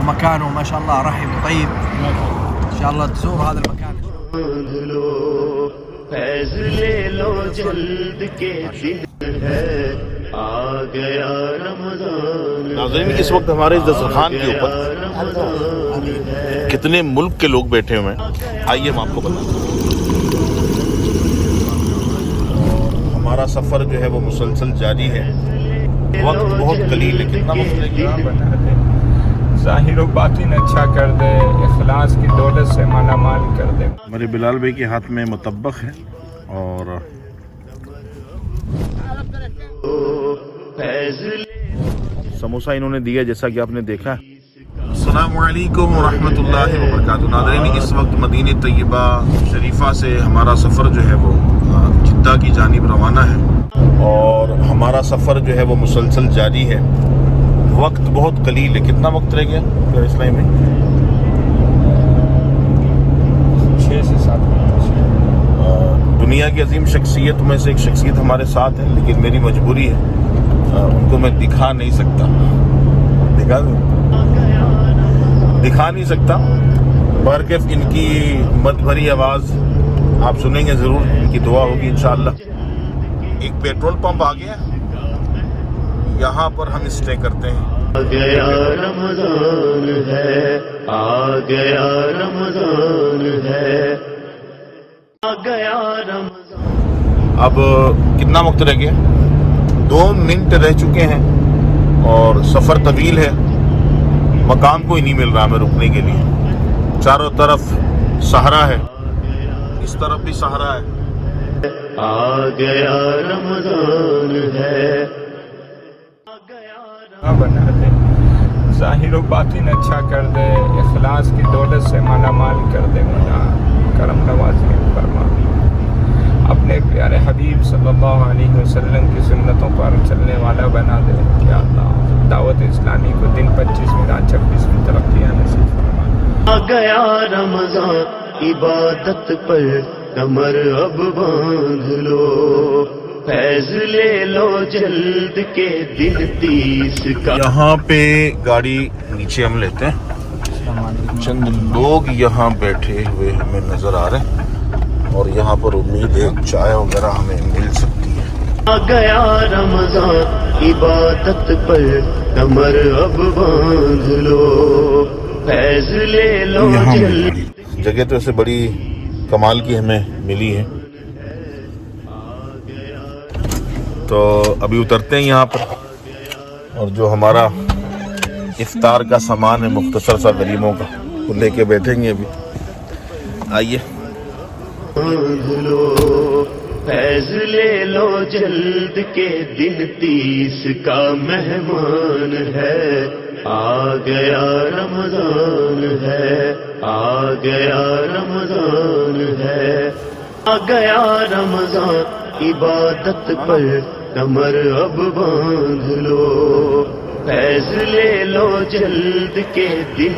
ومكانه ما شاء الله رحب طيب. ان شاء الله تزور هذا المكان. فیض لے لو جلد کے دن ہے آ گیا رمضان. ناظرین اس وقت ہمارے دسترخوان کے اوپر کتنے ملک کے لوگ بیٹھے ہوئے ہیں آئیے ہم آپ کو بتائیں. ہمارا سفر جو ہے وہ مسلسل جاری ہے. وقت بہت قلیل ہے. کتنا وقت لگے؟ ظاہر و باطن اچھا کر دے, اخلاص کی دولت سے مالا مال کر دے. ہمارے بلال بھائی کے ہاتھ میں مطبخ ہے اور سموسہ انہوں نے دیا جیسا کہ آپ نے دیکھا. السلام علیکم ورحمۃ اللہ وبرکاتہ. ناظرین اس وقت مدینہ طیبہ شریفہ سے ہمارا سفر جو ہے وہ جدہ کی جانب روانہ ہے اور ہمارا سفر جو ہے وہ مسلسل جاری ہے. وقت بہت قلیل ہے. کتنا وقت رہ گیا اسلائی میں؟ 6 سے 7 دنیا کی عظیم شخصیت میں سے ایک شخصیت ہمارے ساتھ ہے, لیکن میری مجبوری ہے, ان کو میں دکھا نہیں سکتا. دکھا نہیں سکتا برکف ان کی مد بھری آواز آپ سنیں گے ضرور. ان کی دعا ہوگی انشاءاللہ. ایک پیٹرول پمپ آ گیا, یہاں پر ہم اسٹے کرتے ہیں. آ گیا رمضان ہے, آ گیا رمضان ہے, آ گیا رمضان. اب کتنا وقت رہ گیا؟ 2 منٹ رہ چکے ہیں اور سفر طویل ہے. مقام کوئی نہیں مل رہا ہمیں رکنے کے لیے. چاروں طرف صحرا ہے, اس طرف بھی صحرا ہے. آ گیا رمضان ہے. بنا دے, ظاہر و باطن اچھا کر دے, اخلاص کی دولت سے مالا مال کر دے. مولا کرم نوازی فرما. اپنے پیارے حبیب صلی اللہ علیہ وسلم کی سنتوں پر چلنے والا بنا دے. یا اللہ دعوت اسلامی کو دن 25 میں رات 26 میں ترقیاں نصیب فرما. آ گیا رمضان, عبادت پر کمر اب باندھ لو, فیض لے لو جلد کے دن 30 کا. یہاں پہ گاڑی نیچے ہم لیتے ہیں. چند لوگ یہاں بیٹھے ہوئے ہمیں نظر آ رہے ہیں اور یہاں پر امید ہے چائے وغیرہ ہمیں مل سکتی ہے. آ گیا رمضان, عبادت پر کمر اب باندھ لو, فیض لے لو یہاں جلد. جگہ تو ایسے بڑی کمال کی ہمیں ملی ہے. تو ابھی اترتے ہیں یہاں پر اور جو ہمارا افطار کا سامان ہے مختصر سا غریبوں کا وہ لے کے بیٹھیں گے. ابھی آئیے. باندھ لو, فیض لے لو جلد کے دن 30 کا مہمان ہے. آ گیا رمضان ہے, آ گیا رمضان ہے, آ گیا رمضان. عبادت پر کمر اب باندھ لو, فیض لے لو جلد کے دن.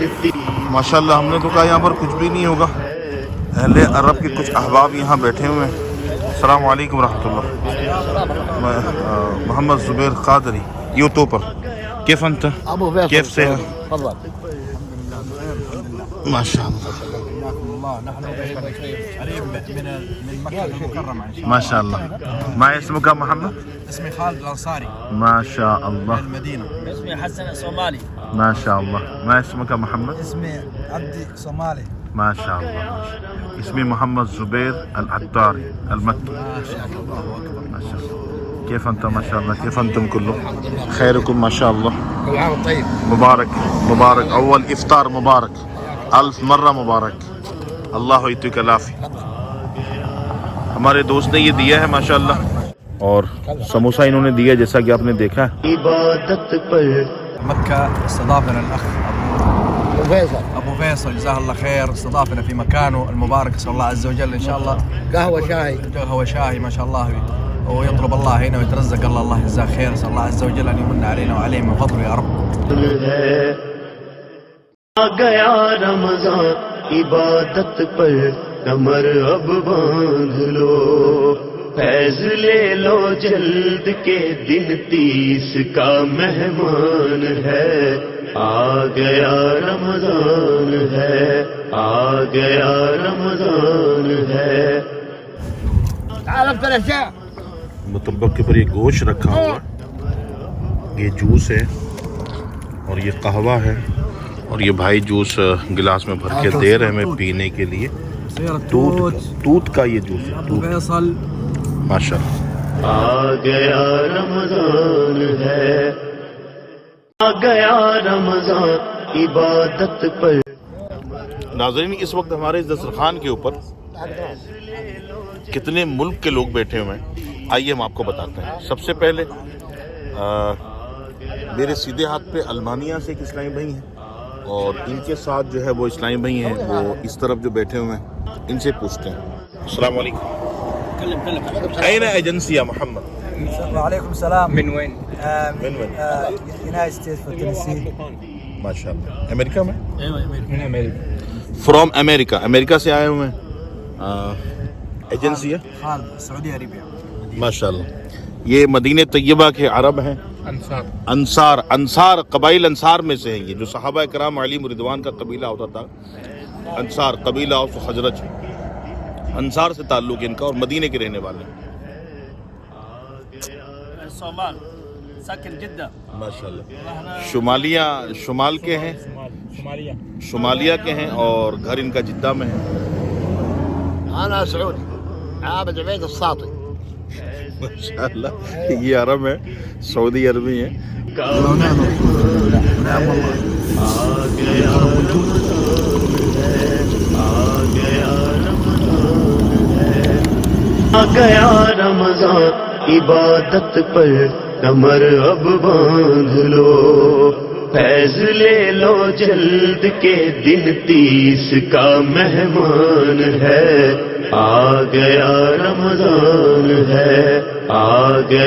ماشاءاللہ ہم نے تو کہا یہاں پر کچھ بھی نہیں ہوگا. اہل عرب کے کچھ احباب یہاں بیٹھے ہوئے ہیں. السلام علیکم ورحمۃ اللہ. میں محمد زبیر قادری یوٹیوب پر. کیف انت؟ کیف سے ماشاء اللہ ما شاء الله. ما اسمك محمد؟ اسمي خالد الأنصاري ما شاء الله. من المدينة. اسمي حسن الصومالي. ما شاء الله. ما اسمك محمد؟ اسمي عبدي صومالي. ما شاء الله. اسمي محمد زبير العطاري المكي. ما شاء الله أكبر. ما شاء الله. كيف أنت؟ ما شاء الله. كيف أنتم كلكم؟ خيركم ما شاء الله. كل عام طيب. مبارك مبارك. أول إفطار مبارك. 1000 مرة مبارك. اللہ يعطيك العافية. ہمارے دوست نے یہ دیا ہے ماشاءاللہ اور سموسہ انہوں نے دیا جیسا کہ آپ نے دیکھا. عبادت پر مكة استضافنا الأخ أبو فيصل جزاه الله خير, استضافنا في مكانه المبارك. نسأل الله عز وجل إن شاء الله قهوة شاهي ما شاء الله, ويطلب الله هنا ويترزق الله يجزاه خير. نسأل الله عز وجل أن يمن علينا وعليهم من فضله يا رب. آ گیا رمضان, عبادت پر کمر اب باندھ لو, فیض لے لو جلد کے دن 30 کا مہمان ہے. آ گیا رمضان ہے، آ گیا رمضان ہے. مطبق کے اوپر یہ گوشت رکھا ہوا ہے، یہ جوس ہے اور یہ قہوہ ہے، اور یہ بھائی جوس گلاس میں بھر کے دے رہے ہیں ہمیں پینے کے لیے. توت کا یہ جوس ہے. ابو فیصل ماشاء اللہ. آ گیا رمضان ہے، آ گیا رمضان عبادت پر. ناظرین، اس وقت ہمارے اس دسترخوان کے اوپر کتنے ملک کے لوگ بیٹھے ہوئے ہیں، آئیے ہم آپ کو بتاتے ہیں. سب سے پہلے میرے سیدھے ہاتھ پہ المانیہ سے ایک اسلامی بھائی ہیں، اور ان کے ساتھ جو ہے وہ اسلامی بھائی ہیں، وہ اس طرف جو بیٹھے ہوئے ہیں، ان سے پوچھتے ہیں. السلام علیکم. أين أجنسي يا محمد؟ وعليكم السلام. من وين؟ من وين؟ يونايتد ستيتس في تينيسي. ما شاء اللہ. امریکہ میں؟ من امریکہ. فرام امریکہ. امریکہ سے آئے ہوئے ہیں. ایجنسی ہے؟ خالد سعودی عربیہ. ماشاء اللہ. یہ مدینہ طیبہ کے عرب ہیں، انصار قبائل انصار میں سے ہیں. یہ جو صحابہ کرام علیہم رضوان کا قبیلہ ہوتا تھا، انصار قبیلہ اوس و خزرج، انصار سے تعلق ان کا، اور مدینے کے رہنے والے ہیں. صومال ساکن جدہ. ماشاء اللہ. شمال کے ہیں، شمالیہ کے ہیں، اور گھر ان کا جدہ میں ہے. انا سعودي عابد عبید الساطی. ماشاء اللہ. یہ عرب ہے، سعودی عربی ہیں. آ گیا رمضان عبادت پر کمر اب باندھ لو، فیض لے لو جلد کے دن 30 کا مہمان ہے. آ گیا رمضان ہے، آ گیا.